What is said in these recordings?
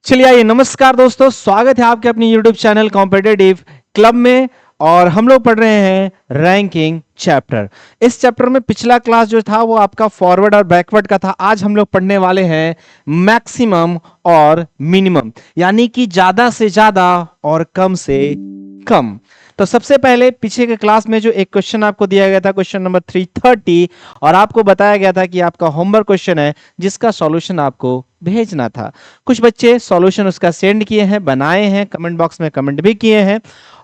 चलिए आइए, नमस्कार दोस्तों, स्वागत है आपके अपनी YouTube चैनल कॉम्पिटिटिव क्लब में। और हम लोग पढ़ रहे हैं रैंकिंग चैप्टर। इस चैप्टर में पिछला क्लास जो था वो आपका फॉरवर्ड और बैकवर्ड का था। आज हम लोग पढ़ने वाले हैं मैक्सिमम और मिनिमम, यानी कि ज्यादा से ज्यादा और कम से कम। तो सबसे पहले पीछे के क्लास में जो एक क्वेश्चन आपको दिया गया था, क्वेश्चन नंबर 330, और आपको बताया गया था कि आपका होमवर्क क्वेश्चन है जिसका सॉल्यूशन आपको भेजना था। कुछ बच्चे सॉल्यूशन उसका सेंड किए हैं, बनाए हैं, कमेंट बॉक्स में कमेंट भी किए हैं।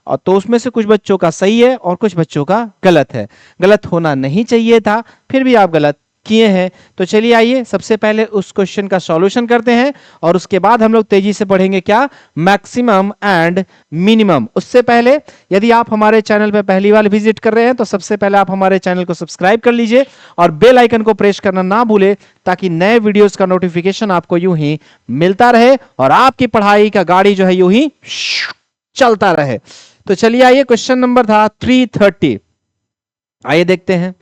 और तो उसमें से कुछ बच्चों का सही है और कुछ बच्चों का गलत है। गलत होना नहीं चाहिए था, फिर भी आप गलत किए हैं। तो चलिए आइए सबसे पहले उस क्वेश्चन का सॉल्यूशन करते हैं और उसके बाद हम लोग तेजी से पढ़ेंगे क्या, मैक्सिमम एंड मिनिमम। उससे पहले यदि आप हमारे चैनल पर पहली बार विजिट कर रहे हैं तो सबसे पहले आप हमारे चैनल को सब्सक्राइब कर लीजिए और बेल आइकन को प्रेस करना ना भूले, ताकि नए वीडियोस का नोटिफिकेशन आपको यूं ही मिलता रहे और आपकी पढ़ाई का गाड़ी जो है यूं ही चलता रहे। तो चलिए आइए, क्वेश्चन नंबर था 330। आइए देखते हैं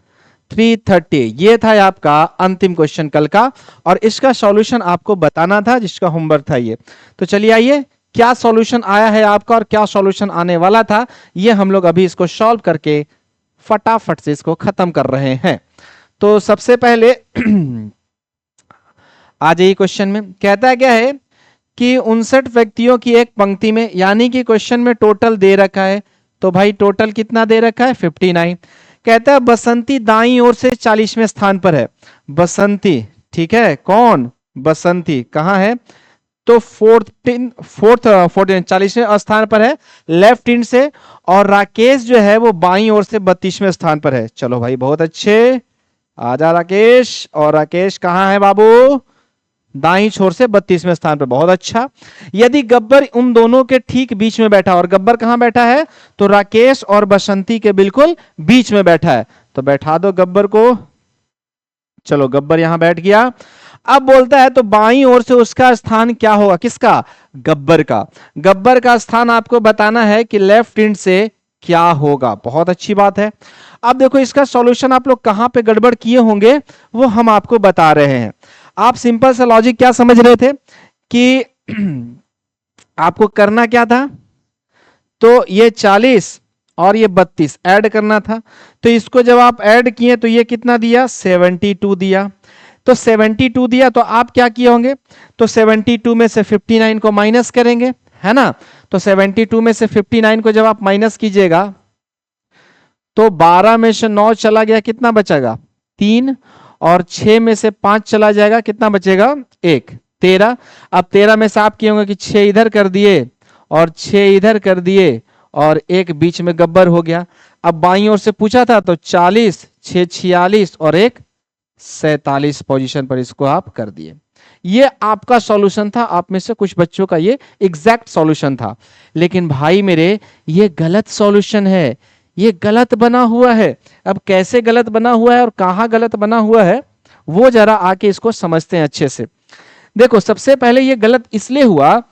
330। ये था आपका अंतिम क्वेश्चन कल का, और इसका सॉल्यूशन आपको बताना था, जिसका होमवर्क था ये। तो चलिए आइए, क्या सॉल्यूशन आया है आपका और क्या सॉल्यूशन आने वाला था, ये हम लोग अभी इसको सॉल्व करके फटाफट से इसको खत्म कर रहे हैं। तो सबसे पहले आ जाइए, क्वेश्चन में कहता क्या है कि 59 व्यक्तियों की एक पंक्ति में, यानी कि क्वेश्चन में टोटल दे रखा है। तो भाई टोटल कितना दे रखा है, 59। कहता है बसंती दाईं ओर से 40वें स्थान पर है। बसंती, ठीक है, कौन बसंती कहां है, तो 40वें स्थान पर है लेफ्ट इंड से। और राकेश जो है वो बाईं ओर से 32वें स्थान पर है। चलो भाई बहुत अच्छे, आजा राकेश। और राकेश कहां है बाबू, दाईं छोर से 32वें स्थान पर, बहुत अच्छा। यदि गब्बर उन दोनों के ठीक बीच में बैठा, और गब्बर कहां बैठा है, तो राकेश और बसंती के बिल्कुल बीच में बैठा है, तो बैठा दो गब्बर को। चलो गब्बर यहां बैठ गया। अब बोलता है तो बाईं ओर से उसका स्थान क्या होगा, किसका, गब्बर का। गब्बर का स्थान आपको बताना है कि लेफ्ट इंड से क्या होगा, बहुत अच्छी बात है। अब देखो इसका सॉल्यूशन आप लोग कहां पे गड़बड़ किए होंगे वो हम आपको बता रहे हैं। आप सिंपल सा लॉजिक क्या समझ रहे थे कि आपको करना क्या था, तो ये 40 और ये 32 ऐड करना था। तो इसको जब आप ऐड किए तो ये कितना दिया, 72 दिया। तो 72 दिया तो आप क्या किए होंगे, तो 72 में से 59 को माइनस करेंगे, है ना। तो 72 में से 59 को जब आप माइनस कीजिएगा तो 12 में से 9 चला गया, कितना बचेगा, 3। और 6 में से 5 चला जाएगा, कितना बचेगा, 1, 13। अब 13 में से आप किए होंगे कि 6 इधर कर दिए और 6 इधर कर दिए और एक बीच में गब्बर हो गया। अब बाईं ओर से पूछा था तो 40, 6 46 और एक 47 पोजीशन पर इसको आप कर दिए। ये आपका सॉल्यूशन था। आप में से कुछ बच्चों का ये एग्जैक्ट सॉल्यूशन था, लेकिन भाई मेरे ये गलत सॉल्यूशन है, ये गलत बना हुआ है। अब कैसे गलत बना हुआ है और कहां गलत बना हुआ है वो जरा आके इसको समझते हैं अच्छे से। देखो सबसे पहले ये गलत इसलिए हुआ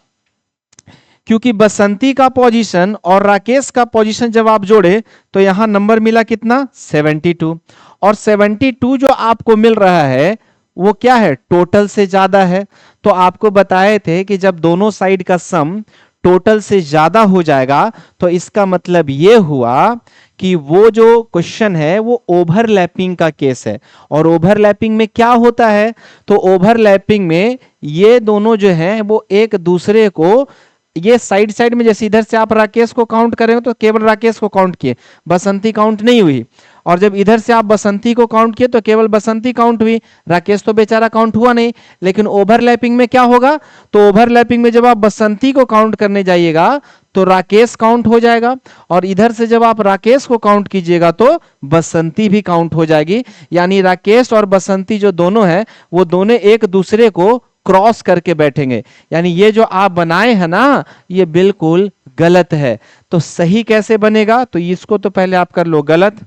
क्योंकि बसंती का पोजीशन और राकेश का पोजीशन जब आप जोड़े तो यहां नंबर मिला कितना, 72। और 72 जो आपको मिल रहा है वो क्या है, टोटल से ज्यादा है। तो आपको बताए थे कि जब दोनों साइड का सम टोटल से ज्यादा हो जाएगा तो इसका मतलब ये हुआ कि वो जो क्वेश्चन है वो ओवरलैपिंग का केस है। और ओवरलैपिंग में क्या होता है, तो ओवरलैपिंग में ये दोनों जो हैं वो एक दूसरे को, ये साइड साइड में, जैसे इधर से आप राकेश को काउंट करेंगे तो केवल राकेश को काउंट किए, बसंती काउंट नहीं हुई। और जब इधर से आप बसंती को काउंट किए तो केवल बसंती काउंट हुई, राकेश तो बेचारा काउंट हुआ नहीं। लेकिन ओवरलैपिंग में क्या होगा, तो ओवरलैपिंग में जब आप बसंती को काउंट करने जाइएगा तो राकेश काउंट हो जाएगा, और इधर से जब आप राकेश को काउंट कीजिएगा तो बसंती भी काउंट हो जाएगी। यानी राकेश और बसंती जो दोनों है वो दोनों एक दूसरे को क्रॉस करके बैठेंगे। यानी ये जो आप बनाए हैं ना ये बिल्कुल गलत है। तो सही कैसे बनेगा, तो इसको तो पहले आप कर लो गलत,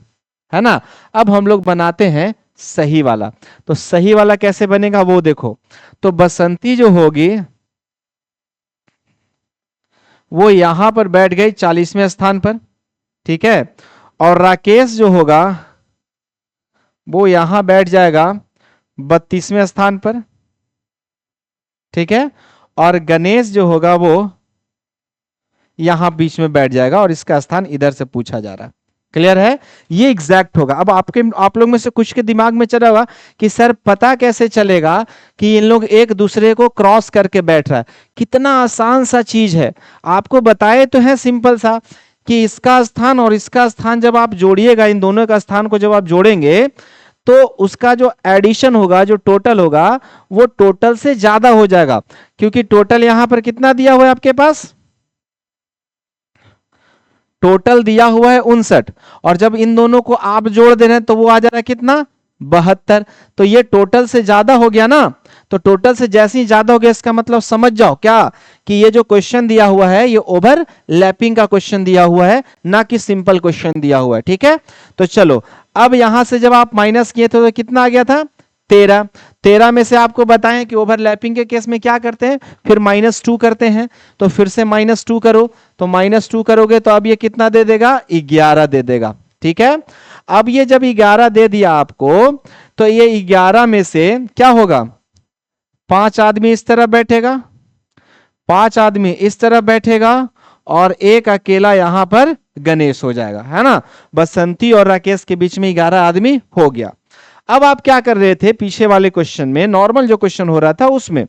है ना। अब हम लोग बनाते हैं सही वाला। तो सही वाला कैसे बनेगा वो देखो, तो बसंती जो होगी वो यहां पर बैठ गई 40वें स्थान पर, ठीक है। और राकेश जो होगा वो यहां बैठ जाएगा 32वें स्थान पर, ठीक है। और गणेश जो होगा वो यहां बीच में बैठ जाएगा और इसका स्थान इधर से पूछा जा रहा है। क्लियर है? ये एग्जैक्ट होगा। अब आप लोग में से कुछ के दिमाग में चला हुआ कि सर पता कैसे चलेगा कि इन लोग एक दूसरे को क्रॉस करके बैठ रहा है। कितना आसान सा चीज है, आपको बताए तो है सिंपल सा कि इसका स्थान और इसका स्थान जब आप जोड़िएगा, इन दोनों का स्थान को जब आप जोड़ेंगे तो उसका जो एडिशन होगा, जो टोटल होगा, वो टोटल से ज्यादा हो जाएगा। क्योंकि टोटल यहां पर कितना दिया हुआ है आपके पास? टोटल दिया हुआ है 59, और जब इन दोनों को आप जोड़ दे रहे हैं तो वो आ जा रहा है कितना? 72। तो ये टोटल से ज्यादा हो गया ना। तो टोटल से जैसे ही ज्यादा हो गया, इसका मतलब समझ जाओ क्या कि ये जो क्वेश्चन दिया हुआ है ये ओवरलैपिंग का क्वेश्चन दिया हुआ है, ना कि सिंपल क्वेश्चन दिया हुआ है। ठीक है, तो चलो अब यहां से जब आप माइनस किए थे तो कितना आ गया था? 13। 13 में से आपको बताएं कि ओवरलैपिंग के केस में क्या करते हैं, फिर -2 करते हैं। तो फिर से -2 करो, तो -2 करोगे तो अब ये कितना दे देगा? 11 दे देगा। ठीक है, अब ये जब 11 दे दिया आपको, तो ये 11 में से क्या होगा? 5 आदमी इस तरफ बैठेगा, 5 आदमी इस तरफ बैठेगा, और एक अकेला यहां पर गणेश हो जाएगा, है ना। बसंती और राकेश के बीच में 11 आदमी हो गया। अब आप क्या कर रहे थे पीछे वाले क्वेश्चन में, नॉर्मल जो क्वेश्चन हो रहा था उसमें,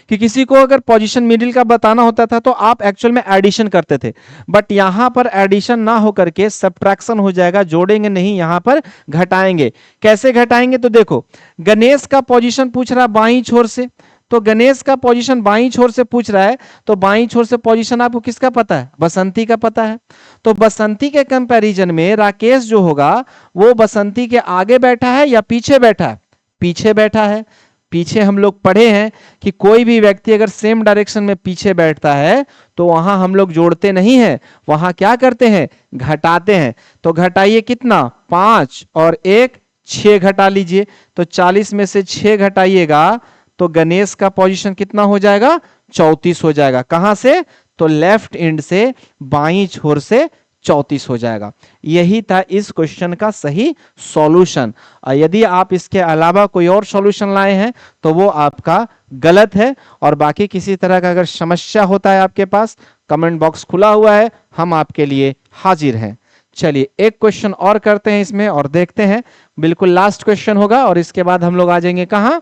कि किसी को अगर पोजीशन मिडिल का बताना होता था तो आप एक्चुअल में एडिशन करते थे, बट यहां पर एडिशन ना हो करके सब्ट्रैक्शन हो जाएगा, जोड़ेंगे नहीं, यहां पर घटाएंगे। कैसे घटाएंगे? तो देखो, गणेश का पोजीशन पूछ रहा है बाईं छोर से, तो गणेश का पोजीशन बाईं छोर से पूछ रहा है, तो बाईं छोर से पोजीशन आपको किसका पता है? बसंती का पता है। तो बसंती के कंपैरिजन में राकेश जो होगा वो बसंती के आगे बैठा है या पीछे बैठा है? पीछे बैठा है। पीछे हम लोग पढ़े हैं कि कोई भी व्यक्ति अगर सेम डायरेक्शन में पीछे बैठता है तो वहां हम लोग जोड़ते नहीं हैं, वहां क्या करते हैं? घटाते हैं। तो घटाइए कितना? 5 और 1 6 घटा लीजिए, तो 40 में से 6 घटाइएगा तो गणेश का पोजीशन कितना हो जाएगा? 34 हो जाएगा। कहां से? तो लेफ्ट एंड से, बाईं छोर से 34 हो जाएगा। यही था इस क्वेश्चन का सही सॉल्यूशन। यदि आप इसके अलावा कोई और सॉल्यूशन लाए हैं तो वो आपका गलत है। और बाकी किसी तरह का अगर समस्या होता है आपके पास, कमेंट बॉक्स खुला हुआ है, हम आपके लिए हाजिर हैं। चलिए एक क्वेश्चन और करते हैं इसमें और देखते हैं, बिल्कुल लास्ट क्वेश्चन होगा और इसके बाद हम लोग आ जाएंगे कहां?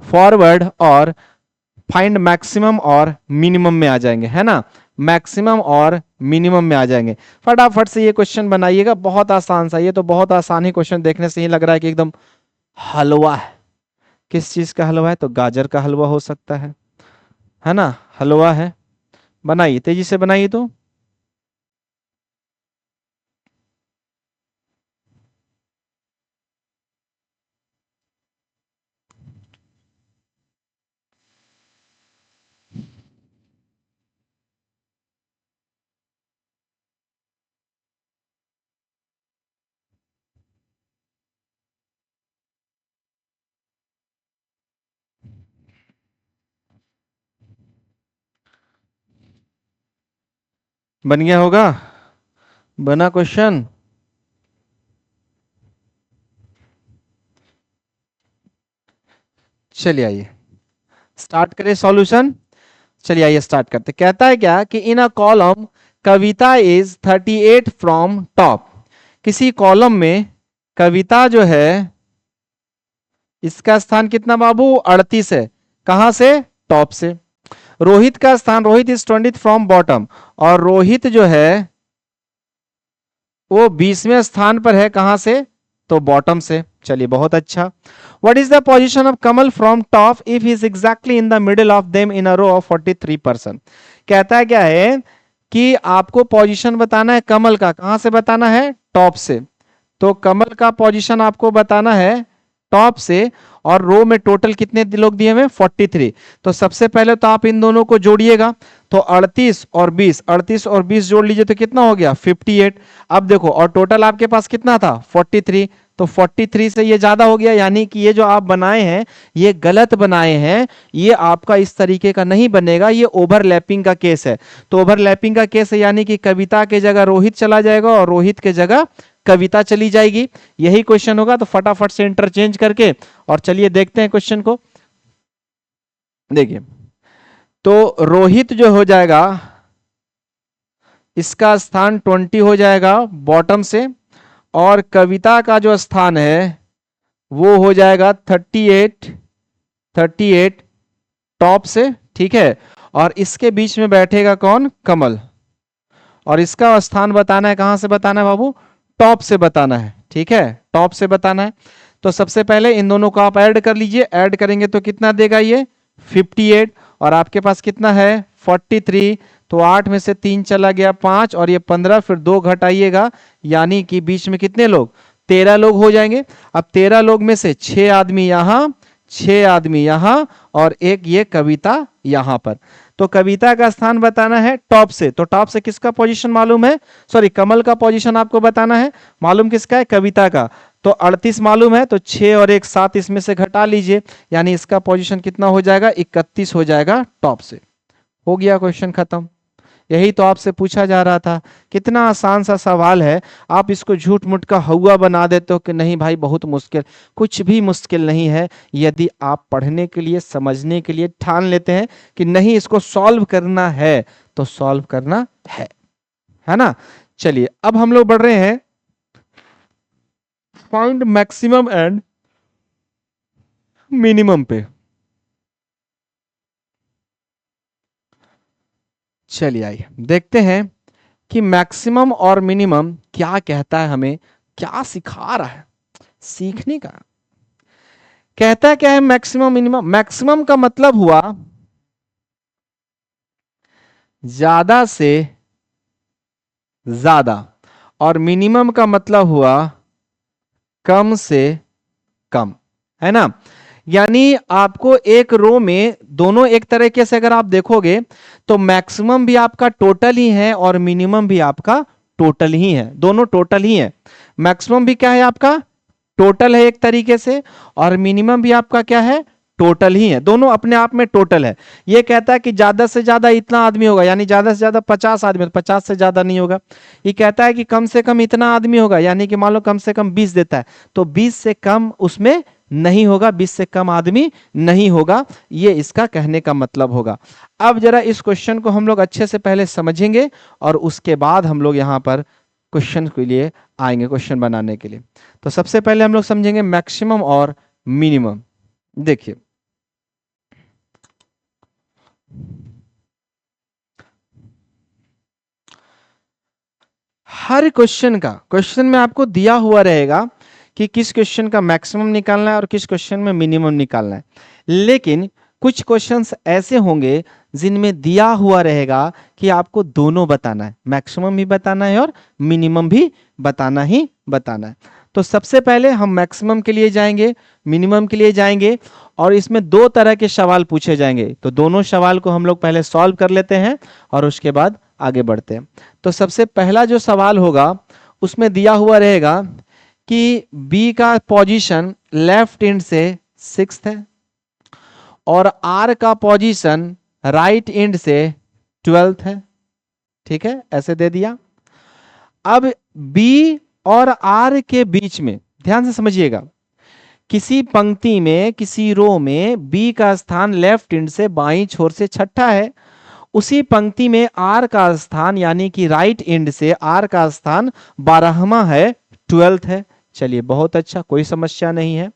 फॉरवर्ड और फाइंड मैक्सिमम और मिनिमम में आ जाएंगे, है ना। मैक्सिमम और मिनिमम में आ जाएंगे। फटाफट से ये क्वेश्चन बनाइएगा, बहुत आसान सा। ये तो बहुत आसान ही क्वेश्चन, देखने से ही लग रहा है कि एकदम हलवा है। किस चीज का हलवा है? तो गाजर का हलवा हो सकता है ना। हलवा है, बनाइए, तेजी से बनाइए। तो बन गया होगा, बना क्वेश्चन। चलिए आइए स्टार्ट करें सॉल्यूशन। चलिए आइए स्टार्ट करते। कहता है क्या कि in a column Kavita is 38 from top. किसी कॉलम में कविता जो है इसका स्थान कितना बाबू? 38 है। कहां से? टॉप से। रोहित का स्थान, रोहित इज 20 फ्रॉम बॉटम, और रोहित जो है वो 20वें स्थान पर है। कहां से? तो बॉटम से। चलिए बहुत अच्छा। What is the position of Kamal from top if he is exactly in the middle of them in a row of 43%। कहता है क्या है कि आपको पोजीशन बताना है कमल का। कहां से बताना है? टॉप से। तो कमल का पोजीशन आपको बताना है टॉप से, और रो में टोटल कितने लोग दिए हुए? 43। तो सबसे पहले तो आप इन दोनों को जोड़िएगा, तो 38 और 20, 38 और 20 जोड़ लीजिए तो कितना हो गया? 58। अब देखो, और टोटल आपके पास कितना था? 43। तो 43 से ये ज्यादा हो गया, यानी कि ये जो आप बनाए हैं ये गलत बनाए हैं। ये आपका इस तरीके का नहीं बनेगा, ये ओवरलैपिंग का केस है। तो ओवरलैपिंग का केस है, यानी कि कविता के जगह रोहित चला जाएगा और रोहित के जगह कविता चली जाएगी। यही क्वेश्चन होगा। तो फटाफट से इंटरचेंज करके और चलिए देखते हैं क्वेश्चन को। देखिए, तो रोहित जो हो जाएगा इसका स्थान 20 हो जाएगा बॉटम से, और कविता का जो स्थान है वो हो जाएगा 38 टॉप से, ठीक है। और इसके बीच में बैठेगा कौन? कमल। और इसका स्थान बताना है, कहां से बताना है बाबू? टॉप से बताना है, ठीक है, टॉप से बताना है। तो सबसे पहले इन दोनों को आप ऐड कर लीजिए, ऐड करेंगे तो कितना देगा ये? 58। और आपके पास कितना है? 43। तो 8 में से 3 चला गया 5, और ये 15, फिर 2 घटाइएगा, यानी कि बीच में कितने लोग? 13 लोग हो जाएंगे। अब 13 लोग में से 6 आदमी यहां, 6 आदमी यहां, और एक ये कविता यहां पर। तो कविता का स्थान बताना है टॉप से, तो टॉप से किसका पोजीशन मालूम है? सॉरी, कमल का पोजीशन आपको बताना है, मालूम किसका है? कविता का। तो 38 मालूम है, तो 6 और 1 7 इसमें से घटा लीजिए, यानी इसका पोजीशन कितना हो जाएगा? 31 हो जाएगा टॉप से। हो गया, क्वेश्चन खत्म। यही तो आपसे पूछा जा रहा था। कितना आसान सा सवाल है, आप इसको झूठ मूठ का हवा बना देते हो कि नहीं भाई बहुत मुश्किल। कुछ भी मुश्किल नहीं है, यदि आप पढ़ने के लिए, समझने के लिए ठान लेते हैं कि नहीं इसको सॉल्व करना है, तो सॉल्व करना है ना। चलिए अब हम लोग बढ़ रहे हैं फाइंड मैक्सिमम एंड मिनिमम पे। चलिए आइए देखते हैं कि मैक्सिमम और मिनिमम क्या कहता है, हमें क्या सिखा रहा है। सीखने का कहता है क्या है? Maximum minimum. मैक्सिमम का मतलब हुआ ज्यादा से ज्यादा, और मिनिमम का मतलब हुआ कम से कम, है ना। यानी आपको एक रो में दोनों एक तरीके से अगर आप देखोगे तो मैक्सिमम भी आपका टोटल ही है और मिनिमम भी आपका टोटल ही है, दोनों टोटल ही है। मैक्सिमम भी क्या है? आपका टोटल है एक तरीके से, और मिनिमम भी आपका क्या है? टोटल ही है, दोनों अपने आप में टोटल है। ये कहता है कि ज्यादा से ज्यादा इतना आदमी होगा, यानी ज्यादा से ज्यादा 50 आदमी, 50 से ज्यादा नहीं होगा। ये कहता है कि कम से कम इतना आदमी होगा, यानी कि मान लो कम से कम 20 देता है, तो 20 से कम उसमें नहीं होगा, 20 से कम आदमी नहीं होगा। ये इसका कहने का मतलब होगा। अब जरा इस क्वेश्चन को हम लोग अच्छे से पहले समझेंगे, और उसके बाद हम लोग यहां पर क्वेश्चन के लिए आएंगे, क्वेश्चन बनाने के लिए। तो सबसे पहले हम लोग समझेंगे मैक्सिमम और मिनिमम। देखिए, हर क्वेश्चन में आपको दिया हुआ रहेगा कि किस क्वेश्चन का मैक्सिमम निकालना है और किस क्वेश्चन में मिनिमम निकालना है। लेकिन कुछ क्वेश्चंस ऐसे होंगे जिनमें दिया हुआ रहेगा कि आपको दोनों बताना है, मैक्सिमम भी बताना है और मिनिमम भी बताना ही बताना है। तो सबसे पहले हम मैक्सिमम के लिए जाएंगे, मिनिमम के लिए जाएंगे, और इसमें दो तरह के सवाल पूछे जाएंगे। तो दोनों सवाल को हम लोग पहले सॉल्व कर लेते हैं और उसके बाद आगे बढ़ते हैं। तो सबसे पहला जो सवाल होगा उसमें दिया हुआ रहेगा कि बी का पोजीशन लेफ्ट एंड से 6th है, और आर का पोजीशन राइट एंड से 12th है, ठीक है, ऐसे दे दिया। अब बी और आर के बीच में ध्यान से समझिएगा, किसी पंक्ति में, किसी रो में बी का स्थान लेफ्ट एंड से बाईं छोर से छठा है, उसी पंक्ति में आर का स्थान यानी कि राइट एंड से आर का स्थान 12वां है, 12th है। चलिए बहुत अच्छा, कोई समस्या नहीं है।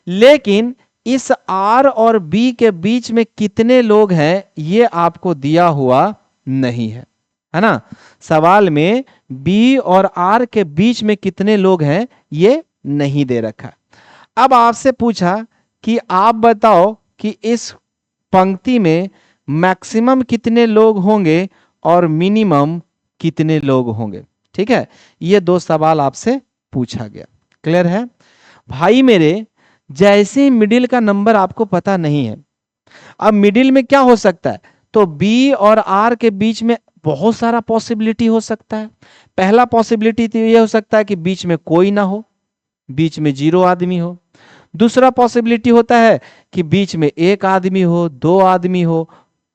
लेकिन इस आर और बी के बीच में कितने लोग हैं ये आपको दिया हुआ नहीं है ना। सवाल में बी और आर के बीच में कितने लोग हैं ये नहीं दे रखा। अब आपसे पूछा कि आप बताओ कि इस पंक्ति में मैक्सिमम कितने लोग होंगे और मिनिमम कितने लोग होंगे, ठीक है। ये दो सवाल आपसे पूछा गया, क्लियर है भाई मेरे। जैसे मिडिल का नंबर आपको पता नहीं है, अब मिडिल में क्या हो सकता है, तो बी और आर के बीच में बहुत सारा पॉसिबिलिटी हो सकता है। पहला पॉसिबिलिटी तो ये हो सकता है कि बीच में कोई ना हो, बीच में 0 आदमी हो। दूसरा पॉसिबिलिटी होता है कि बीच में 1 आदमी हो, 2 आदमी हो।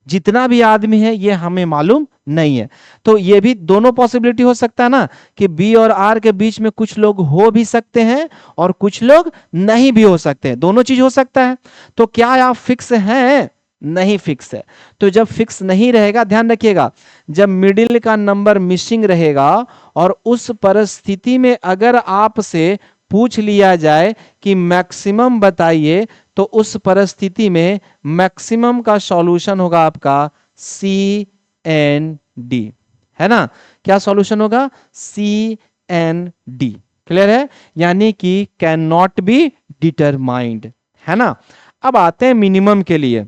जितना भी आदमी है ये हमें मालूम नहीं है। तो ये भी दोनों पॉसिबिलिटी हो सकता है ना, कि बी और आर के बीच में कुछ लोग हो भी सकते हैं और कुछ लोग नहीं भी हो सकते हैं, दोनों चीज हो सकता है। तो क्या आप फिक्स हैं? नहीं फिक्स है। तो जब फिक्स नहीं रहेगा, ध्यान रखिएगा, जब मिडिल का नंबर मिसिंग रहेगा और उस परिस्थिति में अगर आपसे पूछ लिया जाए कि मैक्सिमम बताइए, तो उस परिस्थिति में मैक्सिमम का सॉल्यूशन होगा आपका सी एन डी, है ना। क्या सॉल्यूशन होगा? सी एन डी। क्लियर है? यानी कि कैन नॉट बी डिटरमाइंड, है ना। अब आते हैं मिनिमम के लिए।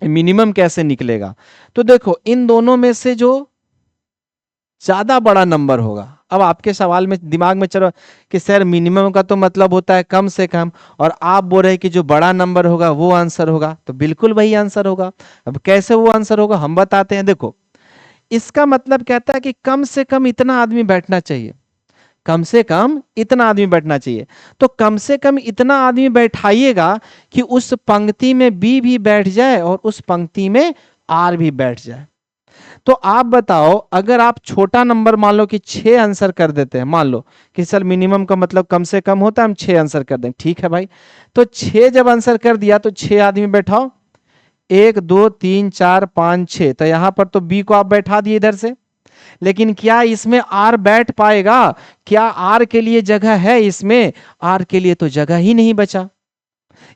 मिनिमम कैसे निकलेगा? तो देखो, इन दोनों में से जो ज्यादा बड़ा नंबर होगा, अब आपके सवाल में दिमाग में चलो कि सर मिनिमम का तो मतलब होता है कम से कम, और आप बोल रहे हैं कि जो बड़ा नंबर होगा वो आंसर होगा, तो बिल्कुल वही आंसर होगा। अब कैसे वो आंसर होगा हम बताते हैं। देखो, इसका मतलब कहता है कि कम से कम इतना आदमी बैठना चाहिए, कम से कम इतना आदमी बैठना चाहिए। तो कम से कम इतना आदमी बैठाइएगा कि उस पंक्ति में बी भी बैठ जाए और उस पंक्ति में आर भी बैठ जाए। तो आप बताओ, अगर आप छोटा नंबर मान लो कि 6 आंसर कर देते हैं, मान लो कि सर मिनिमम का मतलब कम से कम होता है, हम 6 आंसर कर दें, ठीक है भाई। तो 6 जब आंसर कर दिया तो 6 आदमी बैठाओ, 1 2 3 4 5 6, तो यहां पर तो बी को आप बैठा दिए इधर से। लेकिन क्या इसमें आर बैठ पाएगा? क्या आर के लिए जगह है? इसमें आर के लिए तो जगह ही नहीं बचा।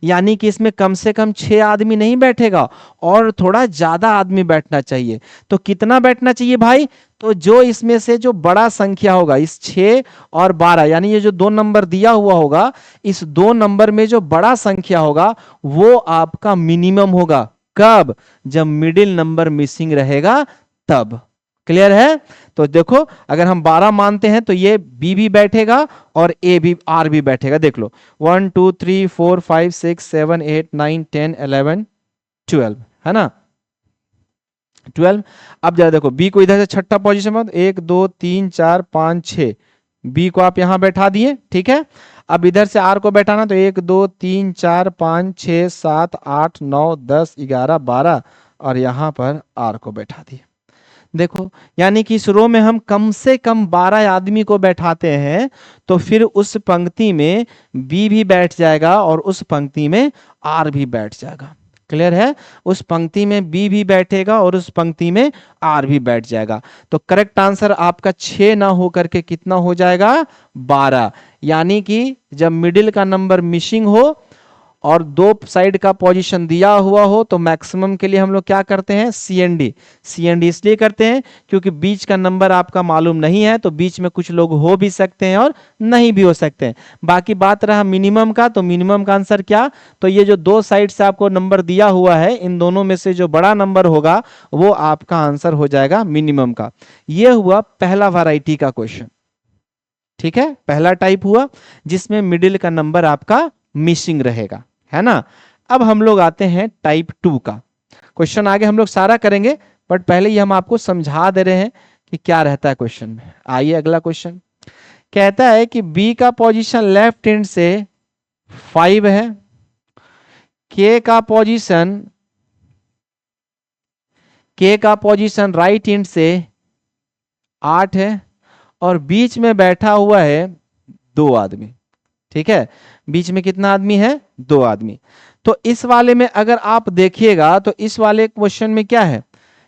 यानी कि इसमें कम से कम 6 आदमी नहीं बैठेगा और थोड़ा ज्यादा आदमी बैठना चाहिए। तो कितना बैठना चाहिए भाई? तो जो इसमें से जो बड़ा संख्या होगा, इस 6 और 12, यानी ये जो 2 नंबर दिया हुआ होगा, इस 2 नंबर में जो बड़ा संख्या होगा वो आपका मिनिमम होगा। कब? जब मिडिल नंबर मिसिंग रहेगा तब। क्लियर है? तो देखो, अगर हम 12 मानते हैं तो ये बी भी बैठेगा और ए भी, आर भी बैठेगा। देख लो, 1 2 3 4 5 6 7 8 9 10 11 12, है ना, 12। अब जरा देखो, बी को इधर से छठा पोजीशन में, 1 2 3 4 5 6, बी को आप यहां बैठा दिए, ठीक है। अब इधर से आर को बैठाना, तो 1 2 3 4 5 6 7 8 9 10 11 12, और यहां पर आर को बैठा दिए। देखो, यानी कि इस रो में हम कम से कम 12 आदमी को बैठाते हैं, तो फिर उस पंक्ति में बी भी बैठ जाएगा और उस पंक्ति में आर भी बैठ जाएगा। क्लियर है? उस पंक्ति में बी भी बैठेगा और उस पंक्ति में आर भी बैठ जाएगा। तो करेक्ट आंसर आपका 6 ना हो करके कितना हो जाएगा? 12। यानी कि जब मिडिल का नंबर मिसिंग हो और दो साइड का पोजीशन दिया हुआ हो, तो मैक्सिमम के लिए हम लोग क्या करते हैं? सीएनडी। सीएनडी इसलिए करते हैं क्योंकि बीच का नंबर आपका मालूम नहीं है, तो बीच में कुछ लोग हो भी सकते हैं और नहीं भी हो सकते हैं। बाकी बात रहा मिनिमम का, तो मिनिमम का आंसर क्या? तो ये जो दो साइड से आपको नंबर दिया हुआ है, इन दोनों में से जो बड़ा नंबर होगा वो आपका आंसर हो जाएगा मिनिमम का। यह हुआ पहला वैरायटी का क्वेश्चन, ठीक है, पहला टाइप हुआ जिसमें मिडिल का नंबर आपका मिसिंग रहेगा, है ना। अब हम लोग आते हैं टाइप 2 का क्वेश्चन। आगे हम लोग सारा करेंगे, बट पहले ही हम आपको समझा दे रहे हैं कि क्या रहता है क्वेश्चन में। आइए अगला क्वेश्चन कहता है कि बी का पोजीशन लेफ्ट हैंड से 5 है, के का पोजीशन राइट हैंड से 8 है, और बीच में बैठा हुआ है 2 आदमी, ठीक है। बीच में कितना आदमी है? 2 आदमी। तो इस वाले में अगर आप देखिएगा तो इस वाले क्वेश्चन में क्या है?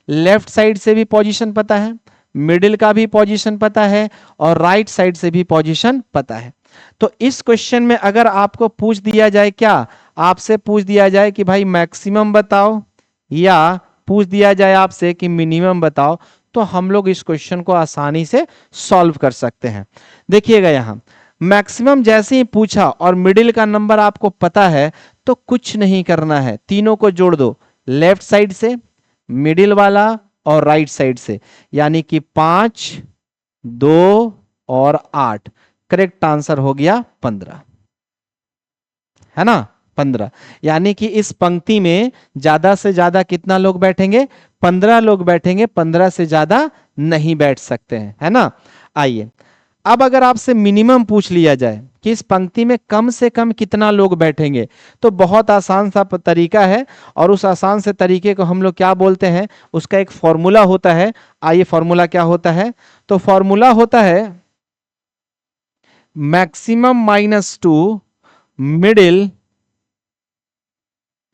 लेफ्ट साइड से भी पोजीशन पता है, मिडिल का भी पोजीशन पता है, और राइट साइड से भी पोजीशन पता है। तो इस क्वेश्चन में अगर आपको पूछ दिया जाए, क्या आपसे पूछ दिया जाए कि भाई मैक्सिमम बताओ, या पूछ दिया जाए आपसे कि मिनिमम बताओ, तो हम लोग इस क्वेश्चन को आसानी से सॉल्व कर सकते हैं। देखिएगा, यहां मैक्सिमम जैसे ही पूछा और मिडिल का नंबर आपको पता है, तो कुछ नहीं करना है, तीनों को जोड़ दो, लेफ्ट साइड से, मिडिल वाला और राइट साइड से, यानी कि 5 2 और 8। करेक्ट आंसर हो गया 15, है ना, 15। यानी कि इस पंक्ति में ज्यादा से ज्यादा कितना लोग बैठेंगे? 15 लोग बैठेंगे, 15 से ज्यादा नहीं बैठ सकते हैं, है ना। आइए, अब अगर आपसे मिनिमम पूछ लिया जाए कि इस पंक्ति में कम से कम कितना लोग बैठेंगे, तो बहुत आसान सा तरीका है, और उस आसान से तरीके को हम लोग क्या बोलते हैं? उसका एक फॉर्मूला होता है। आइए, फॉर्मूला क्या होता है? तो फॉर्मूला होता है मैक्सिमम -2 मिडिल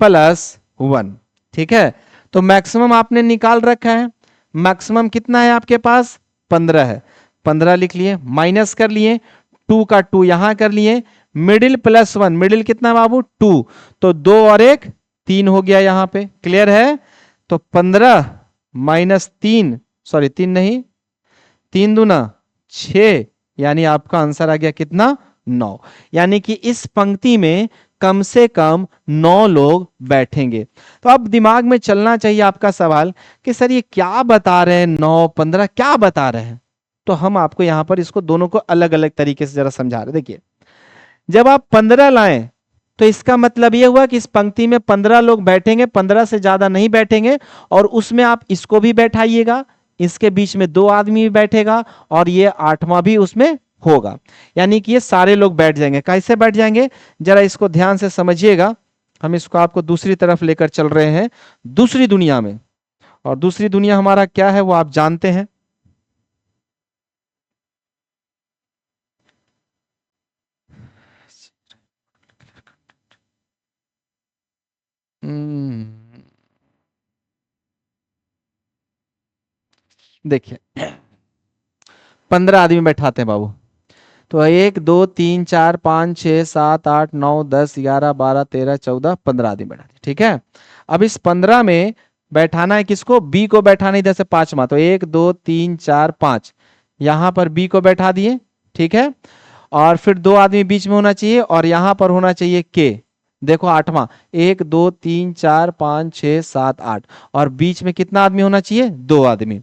+1, ठीक है, तो मैक्सिमम आपने निकाल रखा है। मैक्सिमम कितना है आपके पास? 15 है। 15 लिख लिए, माइनस कर लिए, 2 का 2 यहां कर लिए, मिडिल प्लस 1, मिडिल कितना है बाबू? 2, तो 2 और 1 3 हो गया यहां पे। क्लियर है? तो 15 माइनस 3, सॉरी 3 नहीं, 3 दूना 6, यानी आपका आंसर आ गया कितना? 9। यानी कि इस पंक्ति में कम से कम 9 लोग बैठेंगे। तो अब दिमाग में चलना चाहिए आपका सवाल कि सर ये क्या बता रहे हैं, 9 15 क्या बता रहे हैं? तो हम आपको यहां पर इसको दोनों को अलग अलग तरीके से जरा समझा रहे। देखिए, जब आप 15 लाएं तो इसका मतलब यह हुआ कि इस पंक्ति में 15 लोग बैठेंगे, 15 से ज्यादा नहीं बैठेंगे। और उसमें आप इसको भी बैठाइएगा, इसके बीच में 2 आदमी भी बैठेगा, और ये 8वां भी उसमें होगा। यानी कि ये सारे लोग बैठ जाएंगे। कैसे बैठ जाएंगे, जरा इसको ध्यान से समझिएगा। हम इसको आपको दूसरी तरफ लेकर चल रहे हैं, दूसरी दुनिया में। और दूसरी दुनिया हमारा क्या है वो आप जानते हैं। देखिए, 15 आदमी बैठाते हैं बाबू। तो 1 2 3 4 5 6 7 8 9 10 11 12 13 14 15 आदमी बैठा दिए। ठीक है, अब इस 15 में बैठाना है किसको? बी को बैठाना, इधर से 5वां। तो 1 2 3 4 5 यहां पर बी को बैठा दिए। ठीक है, और फिर 2 आदमी बीच में होना चाहिए, और यहां पर होना चाहिए के। देखो 8वां, 1 2 3 4 5 6 7 8, और बीच में कितना आदमी होना चाहिए? 2 आदमी।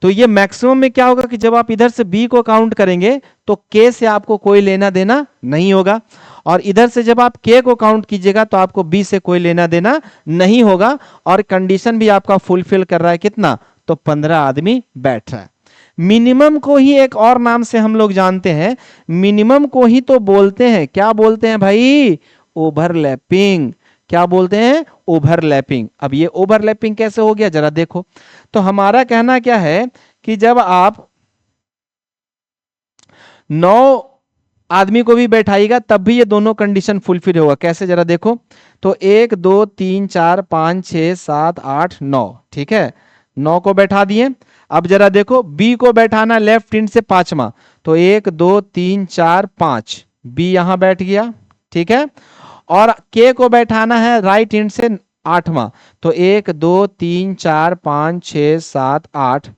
तो ये मैक्सिमम में क्या होगा कि जब आप इधर से बी को काउंट करेंगे तो के से आपको कोई लेना देना नहीं होगा, और इधर से जब आप के को काउंट कीजिएगा तो आपको बी से कोई लेना देना नहीं होगा। और कंडीशन भी आपका फुलफिल कर रहा है कितना? तो 15 आदमी बैठ रहा है। मिनिमम को ही एक और नाम से हम लोग जानते हैं, मिनिमम को ही तो बोलते हैं, क्या बोलते हैं भाई? ओवरलैपिंग। क्या बोलते हैं? ओवरलैपिंग। अब ये ओवरलैपिंग कैसे हो गया जरा देखो। तो हमारा कहना क्या है कि जब आप 9 आदमी को भी बैठाइएगा तब भी ये दोनों कंडीशन फुलफिल होगा। कैसे जरा देखो। तो 1 2 3 4 5 6 7 8 9, ठीक है, 9 को बैठा दिए। अब जरा देखो, बी को बैठाना लेफ्ट हैंड से 5वां। तो 1 2 3 4 5, बी यहां बैठ गया। ठीक है, और के को बैठाना है राइट हैंड से 8वां। तो 1 2 3 4 5 6 7 8,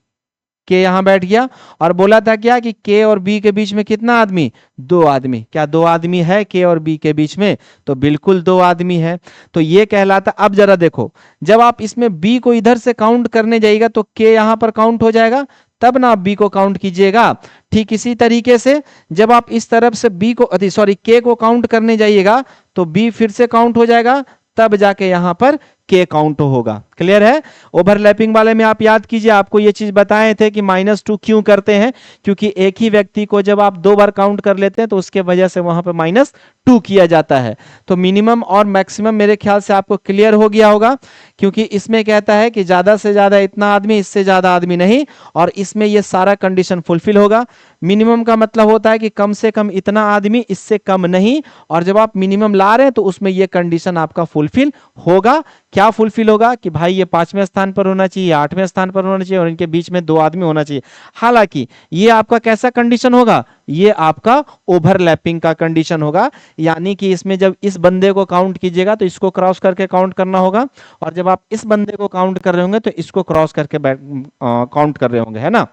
के यहां बैठ गया। और बोला था क्या कि के और बी के बीच में कितना आदमी? 2 आदमी। क्या 2 आदमी है के और बी के बीच में? तो बिल्कुल 2 आदमी है। तो ये कहलाता। अब जरा देखो, जब आप इसमें बी को इधर से काउंट करने जाइएगा तो के यहां पर काउंट हो जाएगा, तब ना आप बी को काउंट कीजिएगा। ठीक इसी तरीके से जब आप इस तरफ से बी को सॉरी के को काउंट करने जाइएगा तो बी फिर से काउंट हो जाएगा, तब जाके यहां पर के काउंट होगा। क्लियर है? ओवरलैपिंग वाले में आप याद कीजिए, आपको ये चीज बताए थे कि -2 क्यों करते हैं, क्योंकि एक ही व्यक्ति को जब आप 2 बार काउंट कर लेते हैं तो उसके वजह से वहां पर -2 किया जाता है। तो मिनिमम और मैक्सिमम मेरे ख्याल से आपको क्लियर हो गया होगा, क्योंकि इसमें कहता है कि ज्यादा से ज्यादा इतना आदमी, इससे ज्यादा आदमी नहीं, और इसमें ये सारा कंडीशन फुलफिल होगा। मिनिमम का मतलब होता है कि कम से कम इतना आदमी, इससे कम नहीं, और जब आप मिनिमम ला रहे हैं तो उसमें ये कंडीशन आपका फुलफिल होगा। क्या फुलफिल होगा कि भाई ये 5वें स्थान पर होना चाहिए, 8वें स्थान पर होना चाहिए, और इनके बीच में 2 आदमी होना चाहिए। हालांकि ये आपका कैसा कंडीशन होगा? ये आपका ओवरलैपिंग का कंडीशन होगा। यानी कि इसमें जब इस बंदे को काउंट कीजिएगा तो इसको क्रॉस करके काउंट करना होगा, और जब आप इस बंदे को काउंट कर रहे होंगे तो इसको क्रॉस करके काउंट कर रहे होंगे, है ना।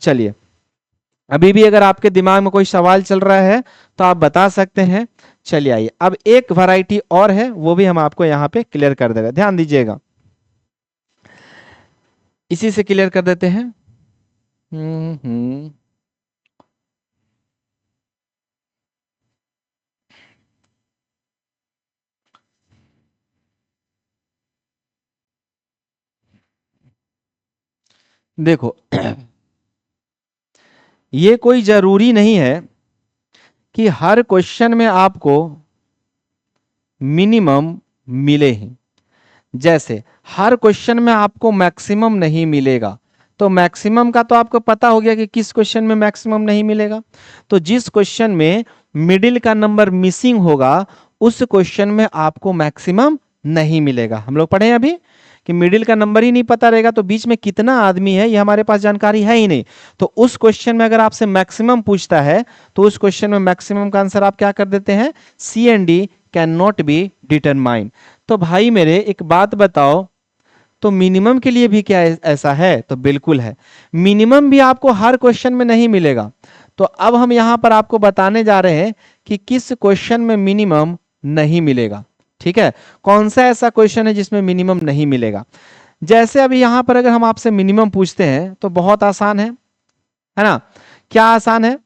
चलिए, अभी भी अगर आपके दिमाग में कोई सवाल चल रहा है तो आप बता सकते हैं। चलिए आइए, अब एक वैरायटी और है, वो भी हम आपको यहां पे क्लियर कर देगा, ध्यान दीजिएगा, इसी से क्लियर कर देते हैं। हम्म। देखो, ये कोई जरूरी नहीं है कि हर क्वेश्चन में आपको मिनिमम मिले ही। जैसे हर क्वेश्चन में आपको मैक्सिमम नहीं मिलेगा, तो मैक्सिमम का तो आपको पता हो गया कि किस क्वेश्चन में मैक्सिमम नहीं मिलेगा। तो जिस क्वेश्चन में मिडिल का नंबर मिसिंग होगा उस क्वेश्चन में आपको मैक्सिमम नहीं मिलेगा। हम लोग पढ़े अभी कि मिडिल का नंबर ही नहीं पता रहेगा तो बीच में कितना आदमी है ये हमारे पास जानकारी है ही नहीं। तो उस क्वेश्चन में अगर आपसे मैक्सिमम पूछता है तो उस क्वेश्चन में मैक्सिमम का आंसर आप क्या कर देते हैं, C and D can not be determine. तो भाई मेरे एक बात बताओ, तो मिनिमम के लिए भी क्या ऐसा है? तो बिल्कुल है। मिनिमम भी आपको हर क्वेश्चन में नहीं मिलेगा। तो अब हम यहां पर आपको बताने जा रहे हैं कि किस क्वेश्चन में मिनिमम नहीं मिलेगा। ठीक है, कौन सा ऐसा क्वेश्चन है जिसमें मिनिमम नहीं मिलेगा। जैसे अभी यहां पर अगर हम आपसे मिनिमम पूछते हैं तो बहुत आसान है ना। क्या आसान है?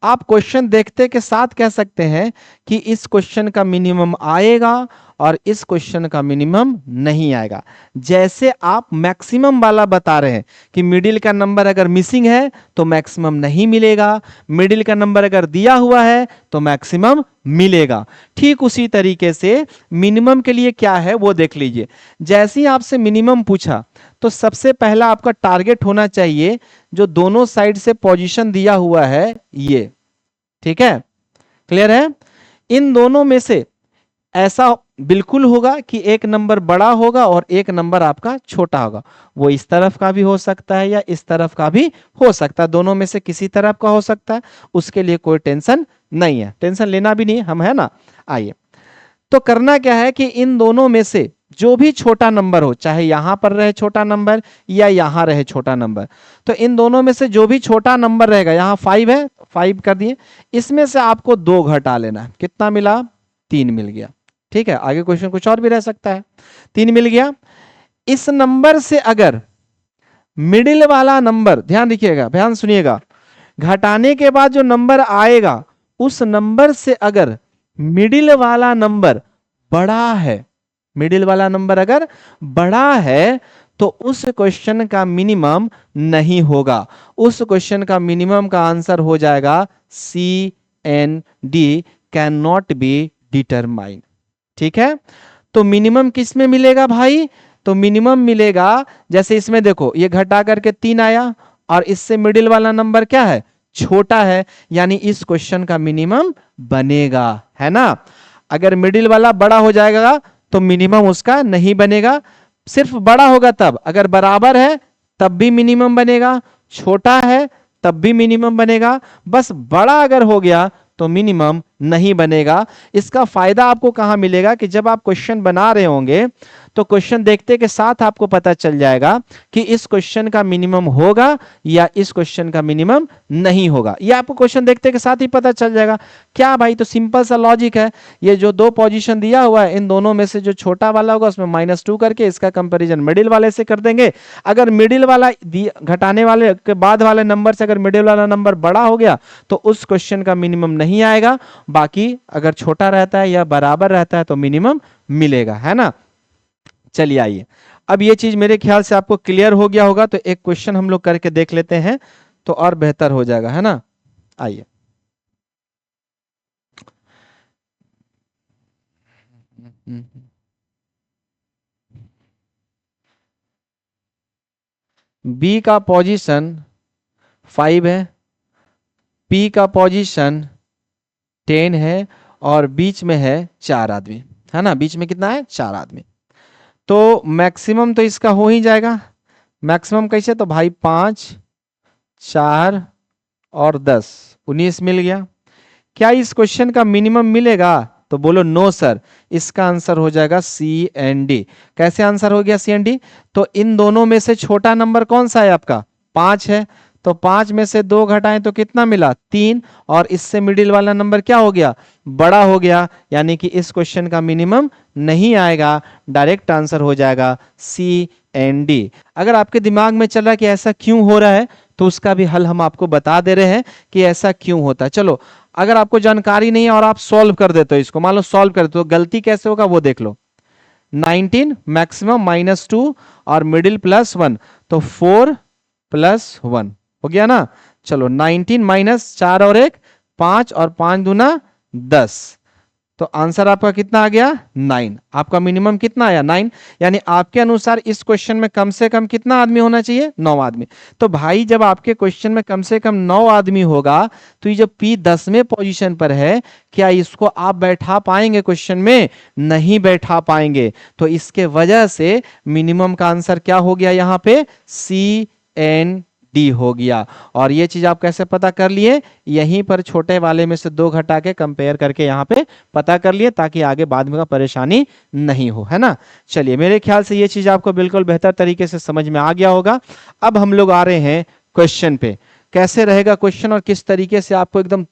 आप क्वेश्चन देखते के साथ कह सकते हैं कि इस क्वेश्चन का मिनिमम आएगा और इस क्वेश्चन का मिनिमम नहीं आएगा। जैसे आप मैक्सिमम वाला बता रहे हैं कि मिडिल का नंबर अगर मिसिंग है तो मैक्सिमम नहीं मिलेगा, मिडिल का नंबर अगर दिया हुआ है तो मैक्सिमम मिलेगा। ठीक उसी तरीके से मिनिमम के लिए क्या है वो देख लीजिए। जैसे ही आपसे मिनिमम पूछा तो सबसे पहला आपका टारगेट होना चाहिए जो दोनों साइड से पोजीशन दिया हुआ है ये। ठीक है, क्लियर है? इन दोनों में से ऐसा बिल्कुल होगा कि एक नंबर बड़ा होगा और एक नंबर आपका छोटा होगा। वो इस तरफ का भी हो सकता है या इस तरफ का भी हो सकता है, दोनों में से किसी तरफ का हो सकता है। उसके लिए कोई टेंशन नहीं है, टेंशन लेना भी नहीं हम, है ना। आइए, तो करना क्या है कि इन दोनों में से जो भी छोटा नंबर हो, चाहे यहां पर रहे छोटा नंबर या यहां रहे छोटा नंबर, तो इन दोनों में से जो भी छोटा नंबर रहेगा, यहां 5 है 5 कर दिए, इसमें से आपको 2 घटा लेना है। कितना मिला? 3 मिल गया। ठीक है, आगे क्वेश्चन कुछ और भी रह सकता है। 3 मिल गया। इस नंबर से अगर मिडिल वाला नंबर, ध्यान रखिएगा, ध्यान सुनिएगा, घटाने के बाद जो नंबर आएगा उस नंबर से अगर मिडिल वाला नंबर बड़ा है, मिडिल वाला नंबर अगर बड़ा है तो उस क्वेश्चन का मिनिमम नहीं होगा। उस क्वेश्चन का मिनिमम का आंसर हो जाएगा C and D, can not be determine. ठीक है, तो मिनिमम किस में मिलेगा भाई? तो मिनिमम मिलेगा, जैसे इसमें देखो ये घटा करके 3 आया और इससे मिडिल वाला नंबर क्या है? छोटा है, यानी इस क्वेश्चन का मिनिमम बनेगा, है ना। अगर मिडिल वाला बड़ा हो जाएगा तो मिनिमम उसका नहीं बनेगा। सिर्फ बड़ा होगा तब, अगर बराबर है तब भी मिनिमम बनेगा, छोटा है तब भी मिनिमम बनेगा, बस बड़ा अगर हो गया तो मिनिमम नहीं बनेगा। इसका फायदा आपको कहां मिलेगा कि जब आप क्वेश्चन बना रहे होंगे तो क्वेश्चन देखते के साथ आपको पता चल जाएगा कि इस क्वेश्चन का मिनिमम होगा या इस क्वेश्चन का मिनिमम नहीं होगा। ये आपको क्वेश्चन देखते के साथ ही पता चल जाएगा। क्या भाई? तो सिंपल सा लॉजिक है। ये जो 2 पोजीशन दिया हुआ है, इन दोनों में से जो छोटा वाला होगा उसमें -2 करके इसका कंपैरिजन मिडिल वाले से कर देंगे। अगर मिडिल वाला घटाने वाले के बाद वाले नंबर से अगर मिडिल वाला नंबर बड़ा हो गया तो उस क्वेश्चन का मिनिमम नहीं आएगा। बाकी अगर छोटा रहता है या बराबर रहता है तो मिनिमम मिलेगा, है ना। चलिए आइए, अब ये चीज मेरे ख्याल से आपको क्लियर हो गया होगा, तो एक क्वेश्चन हम लोग करके देख लेते हैं तो और बेहतर हो जाएगा, है ना। आइए, बी का पोजीशन 5 है, पी का पोजीशन 10 है और बीच में है 4 आदमी, है ना। बीच में कितना है? 4 आदमी। तो मैक्सिमम तो इसका हो ही जाएगा। मैक्सिमम कैसे? तो भाई 5 4 और 10 19 मिल गया। क्या इस क्वेश्चन का मिनिमम मिलेगा? तो बोलो नो सर, इसका आंसर हो जाएगा सी एंड डी। कैसे आंसर हो गया सी एंड डी? तो इन दोनों में से छोटा नंबर कौन सा है आपका? 5 है, तो 5 में से 2 घटाएं तो कितना मिला? 3, और इससे मिडिल वाला नंबर क्या हो गया? बड़ा हो गया, यानी कि इस क्वेश्चन का मिनिमम नहीं आएगा। डायरेक्ट आंसर हो जाएगा सी एंड डी। अगर आपके दिमाग में चल रहा है कि ऐसा क्यों हो रहा है तो उसका भी हल हम आपको बता दे रहे हैं कि ऐसा क्यों होता है। चलो, अगर आपको जानकारी नहीं है और आप सॉल्व कर देते हो इसको, मान लो सॉल्व कर देते हो, गलती कैसे होगा वो देख लो। 19 मैक्सिमम -2 और मिडिल +1, तो 4 + 1 हो गया ना। चलो 19 -4 और 1 5 और 5 दूना 10, तो आंसर आपका कितना आ गया 9। आपका मिनिमम कितना आया 9। यानी आपके अनुसार इस क्वेश्चन में कम से कम कितना आदमी होना चाहिए 9 आदमी। तो भाई जब आपके क्वेश्चन में कम से कम 9 आदमी होगा तो ये जो P 10वें पोजीशन पर है, क्या इसको आप बैठा पाएंगे क्वेश्चन में? नहीं बैठा पाएंगे। तो इसके वजह से मिनिमम का आंसर क्या हो गया यहाँ पे CND हो गया। और ये चीज आप कैसे पता कर लिए? यहीं पर छोटे वाले में से 2 घटा के कंपेयर करके यहाँ पे पता कर लिए, ताकि आगे बाद में परेशानी नहीं हो, है ना। चलिए, मेरे ख्याल से ये चीज आपको बिल्कुल बेहतर तरीके से समझ में आ गया होगा। अब हम लोग आ रहे हैं क्वेश्चन पे। कैसे रहेगा क्वेश्चन और किस तरीके से आपको एकदम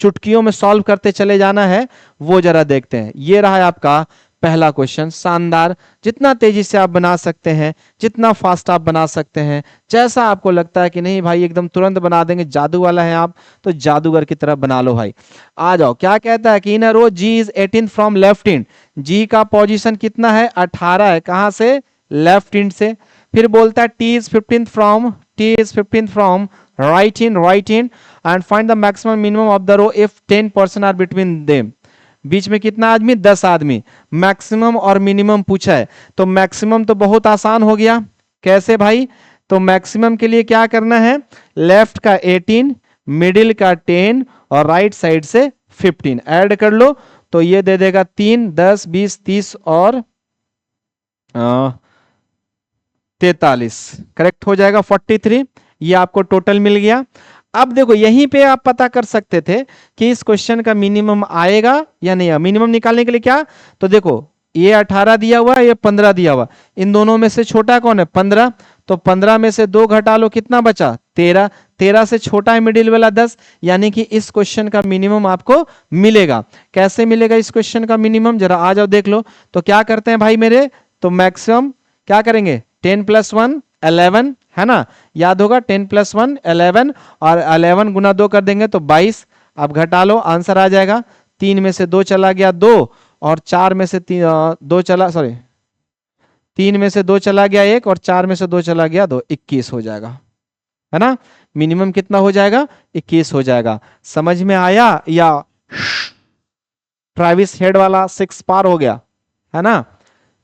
चुटकियों में सॉल्व करते चले जाना है, वो जरा देखते हैं। ये रहा है आपका पहला क्वेश्चन। शानदार, जितना तेजी से आप बना सकते हैं, जितना फास्ट आप बना सकते हैं, जैसा आपको लगता है कि नहीं भाई एकदम तुरंत बना देंगे, जादू वाला है आप, तो जादूगर की तरह बना लो भाई। आ जाओ। क्या कहता है कि in a row ji is 18 from left end. जी का पोजीशन कितना है 18 है, कहां से? लेफ्ट इंड से। फिर बोलता है T is 15 from right end and find the maximum minimum of the row if 10% are between them. बीच में कितना आदमी? 10 आदमी। मैक्सिमम और मिनिमम पूछा है, तो मैक्सिमम तो बहुत आसान हो गया। कैसे भाई? तो मैक्सिमम के लिए क्या करना है? लेफ्ट का 18, मिडिल का 10 और राइट साइड से 15 ऐड कर लो, तो ये दे देगा 3, 10, 20, 30 और 43। करेक्ट हो जाएगा 43। ये आपको टोटल मिल गया। अब देखो, यहीं पे आप पता कर सकते थे कि इस क्वेश्चन का मिनिमम आएगा या नहीं। मिनिमम निकालने के लिए क्या? तो देखो, ये 18 दिया हुआ है, ये 15 दिया हुआ, इन दोनों में से छोटा कौन है? 15। तो 15 में से 2 घटा लो, कितना बचा? 13। 13 से छोटा है मिडिल वाला 10, यानी कि इस क्वेश्चन का मिनिमम आपको मिलेगा। कैसे मिलेगा इस क्वेश्चन का मिनिमम? जरा आ जाओ देख लो। तो क्या करते हैं भाई मेरे? तो मैक्सिमम क्या करेंगे? 10 + 1 11, है ना। याद होगा 10 + 1 11, और 11 गुना 2 कर देंगे तो 22। अब घटा लो, आंसर आ जाएगा। 3 में से 2 चला गया 2, और 4 में से 2 चला, सॉरी 3 में से 2 चला गया 1, और 4 में से 2 चला गया 2, 21 हो जाएगा, है ना। मिनिमम कितना हो जाएगा? 21 हो जाएगा। समझ में आया? या ट्रैविस हेड वाला 6 पार हो गया, है ना।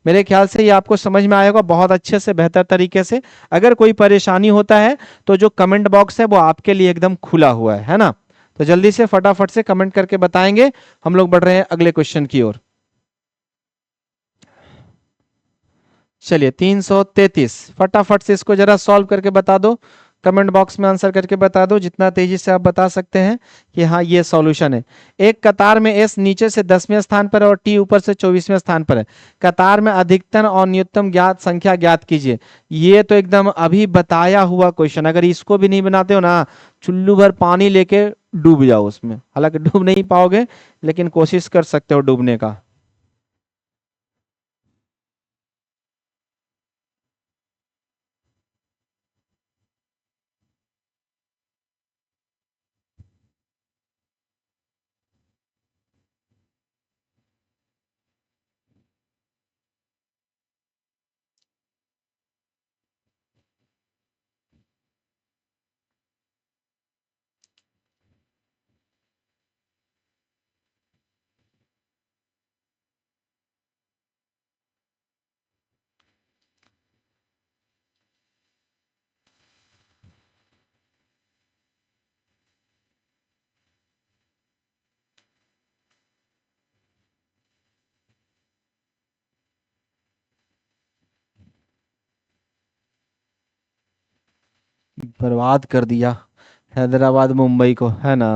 मेरे ख्याल से ये आपको समझ में आएगा बहुत अच्छे से, बेहतर तरीके से। अगर कोई परेशानी होता है तो जो कमेंट बॉक्स है वो आपके लिए एकदम खुला हुआ है ना। तो जल्दी से फटाफट से कमेंट करके बताएंगे। हम लोग बढ़ रहे हैं अगले क्वेश्चन की ओर। चलिए 333, फटाफट से इसको जरा सॉल्व करके बता दो। कमेंट बॉक्स में आंसर करके बता दो, जितना तेजी से आप बता सकते हैं कि हाँ ये सॉल्यूशन है। एक कतार में एस नीचे से 10वें स्थान पर है और टी ऊपर से 24वें स्थान पर है। कतार में अधिकतम और न्यूनतम ज्ञात संख्या ज्ञात कीजिए। ये तो एकदम अभी बताया हुआ क्वेश्चन, अगर इसको भी नहीं बनाते हो ना, चुल्लू भर पानी लेके डूब जाओ उसमें। हालांकि डूब नहीं पाओगे, लेकिन कोशिश कर सकते हो डूबने का। बर्बाद कर दिया हैदराबाद मुंबई को, है ना।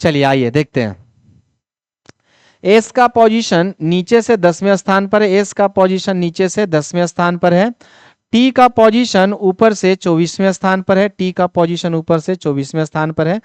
चलिए आइए देखते हैं। एस का पोजीशन नीचे से 10वें स्थान पर है। एस का पोजीशन नीचे से 10वें स्थान पर है। टी का पोजीशन ऊपर से 24वें स्थान पर है। टी का पोजीशन ऊपर से 24वें स्थान पर है।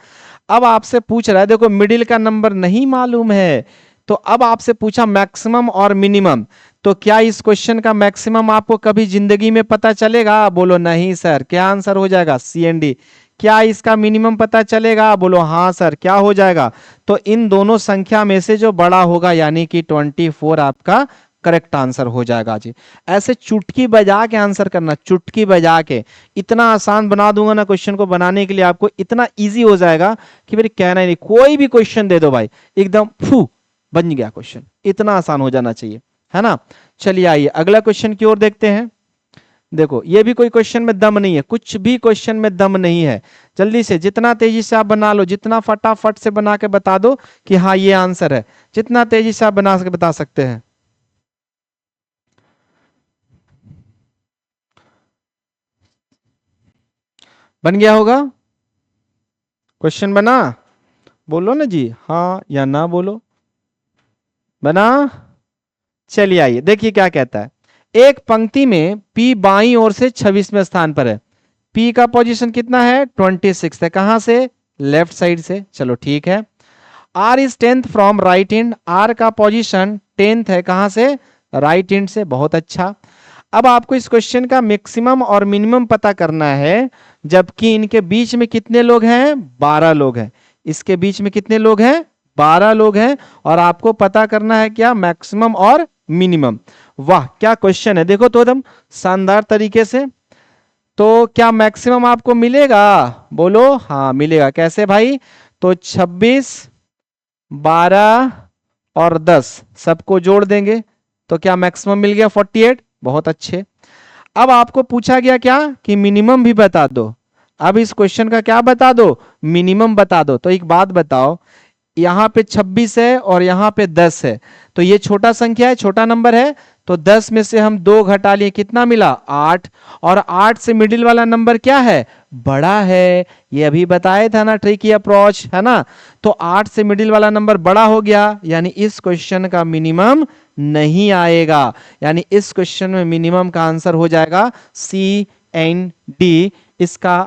अब आपसे पूछ रहा है, देखो मिडिल का नंबर नहीं मालूम है, तो अब आपसे पूछा मैक्सिमम और मिनिमम। तो क्या इस क्वेश्चन का मैक्सिमम आपको कभी जिंदगी में पता चलेगा? बोलो नहीं सर। क्या आंसर हो जाएगा? CND। क्या इसका मिनिमम पता चलेगा? बोलो हाँ सर। क्या हो जाएगा? तो इन दोनों संख्या में से जो बड़ा होगा, यानी कि 24 आपका करेक्ट आंसर हो जाएगा जी। ऐसे चुटकी बजा के आंसर करना, चुटकी बजा के। इतना आसान बना दूंगा ना क्वेश्चन को बनाने के लिए, आपको इतना इजी हो जाएगा कि मेरे कहना ही नहीं। कोई भी क्वेश्चन दे दो भाई, एकदम फू बन गया क्वेश्चन, इतना आसान हो जाना चाहिए, है ना। चलिए आइए अगला क्वेश्चन की ओर देखते हैं। देखो ये भी कोई क्वेश्चन में दम नहीं है, कुछ भी क्वेश्चन में दम नहीं है। जल्दी से जितना तेजी से आप बना लो, जितना फटाफट से बना के बता दो कि हाँ ये आंसर है, जितना तेजी से आप बना के बता सकते हैं। बन गया होगा क्वेश्चन, बना? बोलो ना जी हाँ या ना, बोलो बना। चलिए आइए देखिए क्या कहता है। एक पंक्ति में P बाईं ओर से 26वें स्थान पर है। P का पोजीशन कितना है? 26 है। कहां से? लेफ्ट साइड से। चलो ठीक है। R is 10th from right hand. R का पोजीशन 10th है। कहां से? राइट हैंड से। बहुत अच्छा। अब आपको इस क्वेश्चन का मैक्सिमम और मिनिमम पता करना है, जबकि इनके बीच में कितने लोग हैं? 12 लोग हैं। इसके बीच में कितने लोग हैं? 12 लोग हैं। और आपको पता करना है क्या? मैक्सिमम और मिनिमम। वाह क्या क्वेश्चन है, देखो तो एकदम शानदार तरीके से। तो क्या मैक्सिमम आपको मिलेगा? बोलो हाँ मिलेगा। कैसे भाई? तो 26, 12 और 10 सबको जोड़ देंगे तो क्या मैक्सिमम मिल गया? 48। बहुत अच्छे। अब आपको पूछा गया क्या कि मिनिमम भी बता दो। अब इस क्वेश्चन का क्या बता दो? मिनिमम बता दो। तो एक बात बताओ, यहाँ पे 26 है और यहाँ पे 10 है, तो ये छोटा संख्या है, छोटा नंबर है। तो 10 में से हम 2 घटा लिए, कितना मिला? 8। और 8 से मिडिल वाला नंबर क्या है? बड़ा है। ये अभी बताया था ना, ट्रिकी अप्रोच, है ना। तो 8 से मिडिल वाला नंबर बड़ा हो गया, यानी इस क्वेश्चन का मिनिमम नहीं आएगा। यानी इस क्वेश्चन में मिनिमम का आंसर हो जाएगा CND। इसका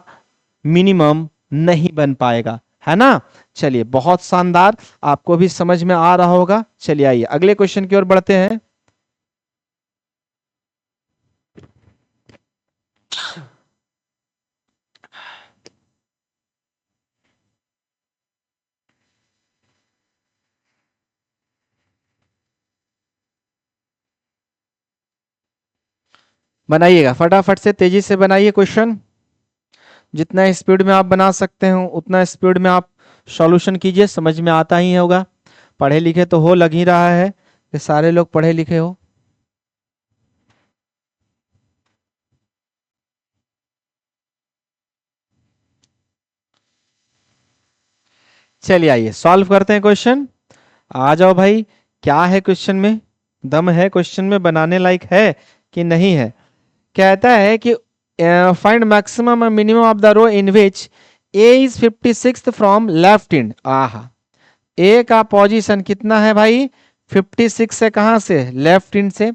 मिनिमम नहीं बन पाएगा, है ना। चलिए बहुत शानदार, आपको भी समझ में आ रहा होगा। चलिए आइए अगले क्वेश्चन की ओर बढ़ते हैं। बनाइएगा फटाफट से, तेजी से बनाइए क्वेश्चन। जितना स्पीड में आप बना सकते हो उतना स्पीड में आप सॉल्यूशन कीजिए, समझ में आता ही होगा। पढ़े लिखे तो हो, लग ही रहा है कि सारे लोग पढ़े लिखे हो। चलिए आइए सॉल्व करते हैं क्वेश्चन। आ जाओ भाई, क्या है क्वेश्चन में? दम है क्वेश्चन में, बनाने लायक है कि नहीं है? कहता है कि फाइंड मैक्सिमम और minimum of the row in which A is 56th from left hand. आहा, ए का पोजीशन कितना है भाई? 56 है। कहां से? लेफ्ट हैंड से।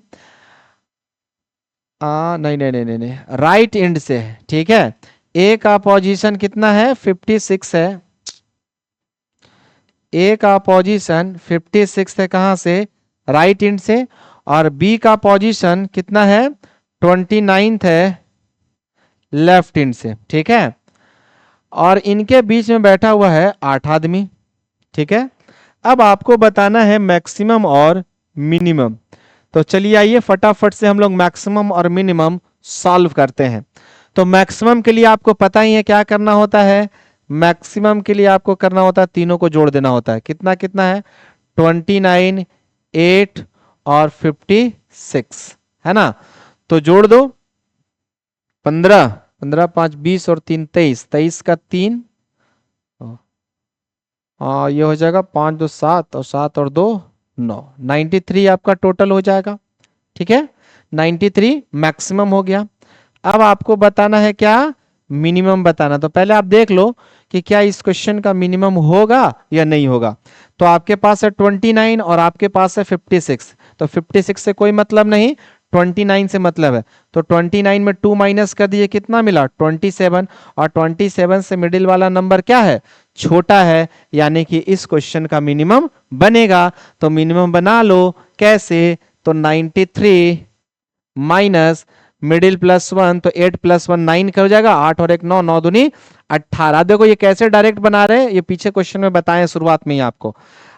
नहीं नहीं नहीं नहीं नहीं, राइट हैंड से। ठीक है। ए का पोजीशन कितना है? 56 है। ए का पोजीशन 56 है। कहां से? राइट हैंड से। और बी का पोजीशन कितना है? 29th है, लेफ्ट हैंड से। ठीक है। और इनके बीच में बैठा हुआ है 8 आदमी। ठीक है। अब आपको बताना है मैक्सिमम और मिनिमम। तो चलिए आइए फटाफट से हम लोग मैक्सिमम और मिनिमम सॉल्व करते हैं। तो मैक्सिमम के लिए आपको पता ही है क्या करना होता है। मैक्सिमम के लिए आपको करना होता है, तीनों को जोड़ देना होता है। कितना कितना है? 29, 8 और 56, है ना। तो जोड़ दो। 15, 15 5 20 और 3 23, 23 का 3, ये हो जाएगा 5 2 7 और 7 और 2 9, 93 आपका टोटल हो जाएगा। ठीक है। 93 मैक्सिमम हो गया। अब आपको बताना है क्या? मिनिमम बताना। तो पहले आप देख लो कि क्या इस क्वेश्चन का मिनिमम होगा या नहीं होगा। तो आपके पास है 29 और आपके पास है 56। तो 56 से कोई मतलब नहीं, 29 से मतलब है। तो 29 में 2 माइनस कर दिए, कितना मिला? 27। और 27 से मिडिल वाला नंबर क्या है? छोटा है, यानी कि इस क्वेश्चन का मिनिमम बनेगा। तो मिनिमम बना लो। कैसे? तो 93 माइनस मिडिल +1, तो 8 + 1 9 का हो जाएगा। 8 और 1 9, 9 दूनी 18। देखो ये कैसे डायरेक्ट बना रहे हैं, ये पीछे क्वेश्चन में बताएं शुरुआत में ही आपको।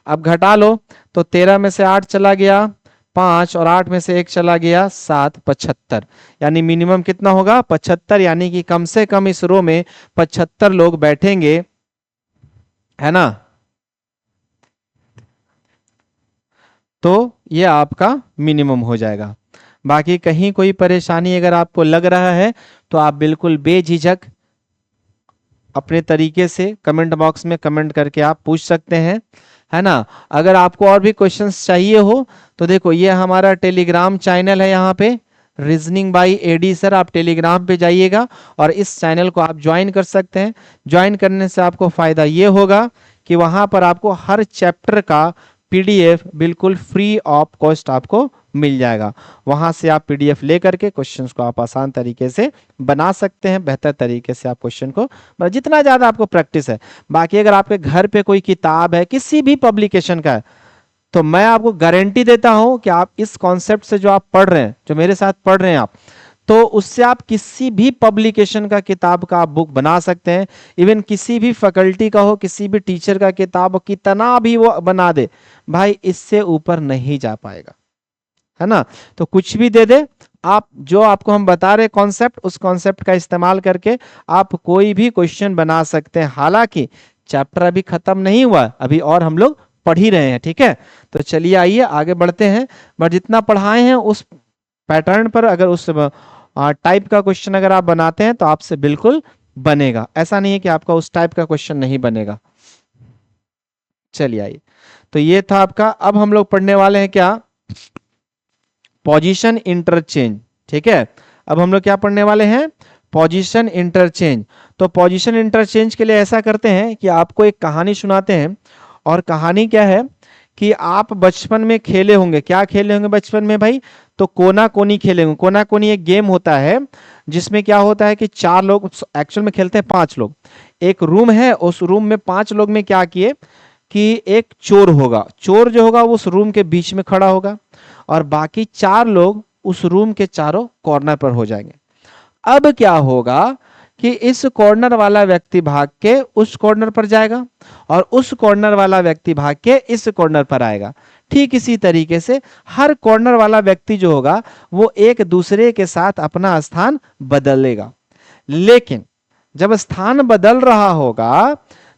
अब घटा लो, तो 13 में से 8 चला गया 5, और 8 में से 1 चला गया 7, 75। यानी मिनिमम कितना होगा? 75। यानी कि कम से कम इस रो में 75 लोग बैठेंगे, है ना। तो ये आपका मिनिमम हो जाएगा। बाकी कहीं कोई परेशानी अगर आपको लग रहा है तो आप बिल्कुल बेझिझक अपने तरीके से कमेंट बॉक्स में कमेंट करके आप पूछ सकते हैं, है ना। अगर आपको और भी क्वेश्चंस चाहिए हो तो देखो ये हमारा टेलीग्राम चैनल है, यहाँ पे रीजनिंग बाय एडी सर, आप टेलीग्राम पे जाइएगा और इस चैनल को आप ज्वाइन कर सकते हैं। ज्वाइन करने से आपको फायदा ये होगा कि वहां पर आपको हर चैप्टर का पीडीएफ बिल्कुल फ्री ऑफ कॉस्ट आपको मिल जाएगा। वहां से आप पीडीएफ लेकर के क्वेश्चंस को आप आसान तरीके से बना सकते हैं, बेहतर तरीके से आप क्वेश्चन को, जितना ज्यादा आपको प्रैक्टिस है। बाकी अगर आपके घर पे कोई किताब है किसी भी पब्लिकेशन का है तो मैं आपको गारंटी देता हूं कि आप इस कॉन्सेप्ट से जो आप पढ़ रहे हैं, जो मेरे साथ पढ़ रहे हैं आप, तो उससे आप किसी भी पब्लिकेशन का किताब का आप बुक बना सकते हैं। इवन किसी भी फैकल्टी का हो, किसी भी टीचर का किताब हो, कितना भी वो बना दे भाई, इससे ऊपर नहीं जा पाएगा, है ना। तो कुछ भी दे दे, आप जो आपको हम बता रहे कॉन्सेप्ट, उस कॉन्सेप्ट का इस्तेमाल करके आप कोई भी क्वेश्चन बना सकते हैं। हालांकि चैप्टर अभी खत्म नहीं हुआ, अभी और हम लोग पढ़ ही रहे हैं, ठीक है। तो चलिए आइए आगे बढ़ते हैं। बट जितना पढ़ाए हैं उस पैटर्न पर, अगर उस टाइप का क्वेश्चन अगर आप बनाते हैं तो आपसे बिल्कुल बनेगा। ऐसा नहीं है कि आपका उस टाइप का क्वेश्चन नहीं बनेगा। चलिए आइए, तो ये था आपका। अब हम लोग पढ़ने वाले हैं क्या, पोजीशन इंटरचेंज, ठीक है। अब हम लोग क्या पढ़ने वाले हैं, पोजीशन इंटरचेंज। तो पोजीशन इंटरचेंज के लिए ऐसा करते हैं कि आपको एक कहानी सुनाते हैं। और कहानी क्या है कि आप बचपन में खेले होंगे, क्या खेले होंगे बचपन में भाई, तो कोना कोनी खेले होंगे। कोना कोनी एक गेम होता है जिसमें क्या होता है कि 4 लोग, एक्चुअल में खेलते हैं 5 लोग, एक रूम है, उस रूम में 5 लोग में क्या किए कि एक चोर होगा, चोर जो होगा वो उस रूम के बीच में खड़ा होगा और बाकी 4 लोग उस रूम के चारों कॉर्नर पर हो जाएंगे। अब क्या होगा कि इस कॉर्नर वाला व्यक्ति भाग के उस कॉर्नर पर जाएगा और उस कॉर्नर वाला व्यक्ति भाग के इस कॉर्नर पर आएगा। ठीक इसी तरीके से हर कॉर्नर वाला व्यक्ति जो होगा वो एक दूसरे के साथ अपना स्थान बदलेगा। लेकिन जब स्थान बदल रहा होगा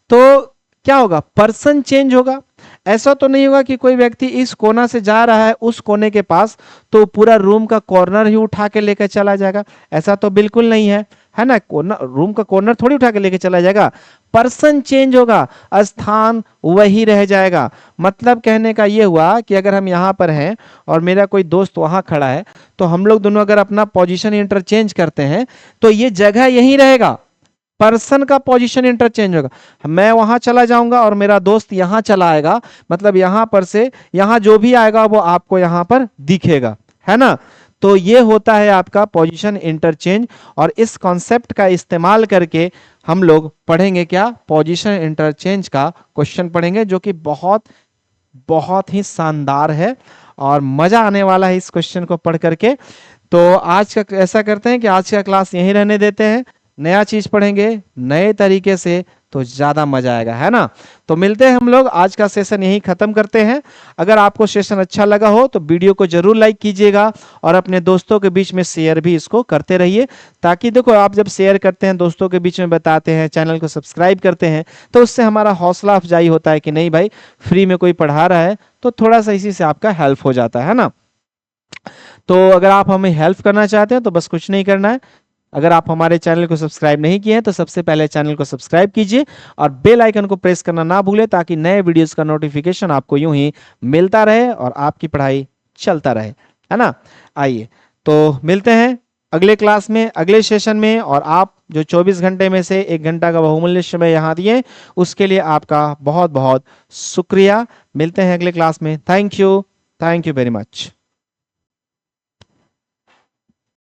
तो क्या होगा, पर्सन चेंज होगा। ऐसा तो नहीं होगा कि कोई व्यक्ति इस कोना से जा रहा है उस कोने के पास तो पूरा रूम का कॉर्नर ही उठा के लेकर चला जाएगा, ऐसा तो बिल्कुल नहीं है, है ना। कॉर्नर, रूम का कॉर्नर थोड़ी उठा के लेके चला जाएगा, पर्सन चेंज होगा, स्थान वही रह जाएगा। मतलब कहने का ये हुआ कि अगर हम यहाँ पर हैं और मेरा कोई दोस्त वहां खड़ा है तो हम लोग दोनों अगर अपना पोजीशन इंटरचेंज करते हैं तो ये जगह यही रहेगा, पर्सन का पोजीशन इंटरचेंज होगा। मैं वहां चला जाऊंगा और मेरा दोस्त यहां चला आएगा, मतलब यहां पर से यहां जो भी आएगा वो आपको यहां पर दिखेगा, है ना। तो ये होता है आपका पोजीशन इंटरचेंज। और इस कॉन्सेप्ट का इस्तेमाल करके हम लोग पढ़ेंगे क्या, पोजीशन इंटरचेंज का क्वेश्चन पढ़ेंगे, जो कि बहुत बहुत ही शानदार है और मजा आने वाला है इस क्वेश्चन को पढ़ करके। तो आज का ऐसा करते हैं कि आज का क्लास यहीं रहने देते हैं, नया चीज पढ़ेंगे नए तरीके से तो ज्यादा मजा आएगा, है ना। तो मिलते हैं हम लोग, आज का सेशन यहीं खत्म करते हैं। अगर आपको सेशन अच्छा लगा हो तो वीडियो को जरूर लाइक कीजिएगा और अपने दोस्तों के बीच में शेयर भी इसको करते रहिए, ताकि देखो आप जब शेयर करते हैं, दोस्तों के बीच में बताते हैं, चैनल को सब्सक्राइब करते हैं, तो उससे हमारा हौसला अफजाई होता है कि नहीं भाई फ्री में कोई पढ़ा रहा है, तो थोड़ा सा इसी से आपका हेल्प हो जाता है ना। तो अगर आप हमें हेल्प करना चाहते हैं तो बस कुछ नहीं करना है, अगर आप हमारे चैनल को सब्सक्राइब नहीं किए हैं तो सबसे पहले चैनल को सब्सक्राइब कीजिए और बेल आइकन को प्रेस करना ना भूलें, ताकि नए वीडियोस का नोटिफिकेशन आपको यूं ही मिलता रहे और आपकी पढ़ाई चलता रहे, है ना। आइए तो मिलते हैं अगले क्लास में, अगले सेशन में। और आप जो 24 घंटे में से 1 घंटा का बहुमूल्य समय यहाँ दिए उसके लिए आपका बहुत बहुत शुक्रिया। मिलते हैं अगले क्लास में। Thank you very much.